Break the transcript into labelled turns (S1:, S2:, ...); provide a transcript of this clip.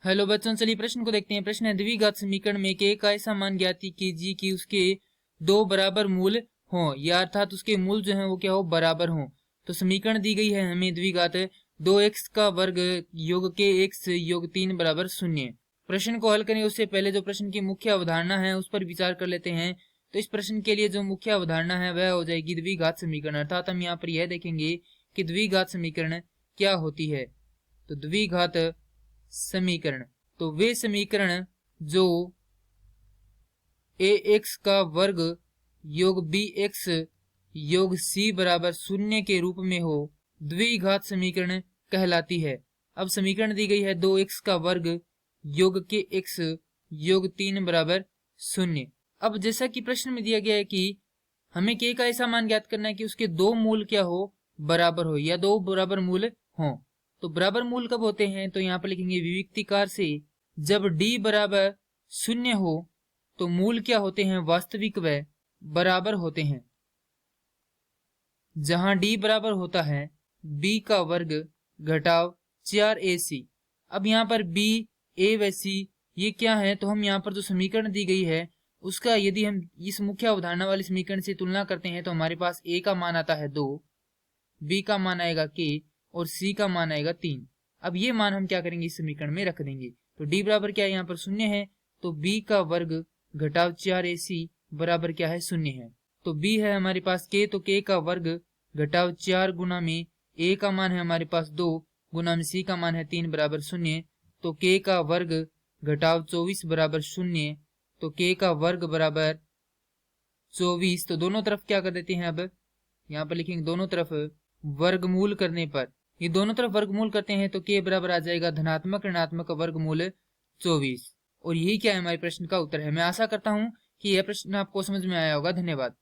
S1: Hello बच्चों, चलिए प्रश्न को देखते हैं। प्रश्न है द्विघात समीकरण में के का ऐसा मान ज्ञात कीजिए कि उसके दो बराबर मूल हो, या अर्थात उसके मूल जो है वो क्या हो, बराबर हो। तो समीकरण दी गई है हमें द्विघात 2x का वर्ग योग के x योग 3 बराबर 0। प्रश्न को हल करें उससे पहले जो प्रश्न की मुख्य अवधारणा है उस पर विचार कर लेते हैं। तो इस प्रश्न के लिए जो मुख्य अवधारणा है वह हो जाएगी द्विघात समीकरण, अर्थात हम यहाँ पर यह देखेंगे कि द्विघात समीकरण क्या होती है। तो द्विघात समीकरण तो वे समीकरण जो ax का वर्ग योग bx योग c बराबर 0 के रूप में हो, द्विघात समीकरण कहलाती है। अब समीकरण दी गई है 2x का वर्ग योग के x योग 3 बराबर 0। अब जैसा कि प्रश्न में दिया गया है कि हमें k का ऐसा मान ज्ञात करना है कि उसके दो मूल क्या हो, बराबर हो, या दो बराबर मूल हो। तो बराबर मूल कब होते हैं, तो यहाँ पर लिखेंगे विविक्तिकार से, जब d बराबर 0 हो तो मूल क्या होते हैं, वास्तविक व बराबर होते हैं। जहां d बराबर होता है b का वर्ग घटाव 4ac। अब यहाँ पर b, a व c ये क्या है, तो हम यहाँ पर जो समीकरण दी गई है उसका यदि हम इस मुख्य अवधारणा वाले समीकरण से तुलना करते हैं तो हमारे पास a का मान आता है 2, b का मान आएगा k और c का मान आएगा 3। अब ये मान हम क्या करेंगे, इस समीकरण में रख देंगे। तो d बराबर क्या है, यहाँ पर 0 है, तो b का वर्ग घटाव 4ac बराबर क्या है, 0 है। तो b है हमारे पास k, तो k का वर्ग घटाव 4 गुना में a का मान है हमारे पास 2 गुना में c का मान है 3 बराबर 0। तो k का वर्ग घटाव 24 बराबर 0। तो k का वर्ग बराबर 24। तो दोनों तरफ क्या कर देते हैं, अब यहाँ पर लिखेंगे दोनों तरफ वर्गमूल करने पर, ये दोनों तरफ वर्गमूल करते हैं तो k बराबर आ जाएगा धनात्मक ऋणात्मक वर्गमूल 24। और यही क्या है, हमारे प्रश्न का उत्तर है। मैं आशा करता हूं कि यह प्रश्न आपको समझ में आया होगा। धन्यवाद।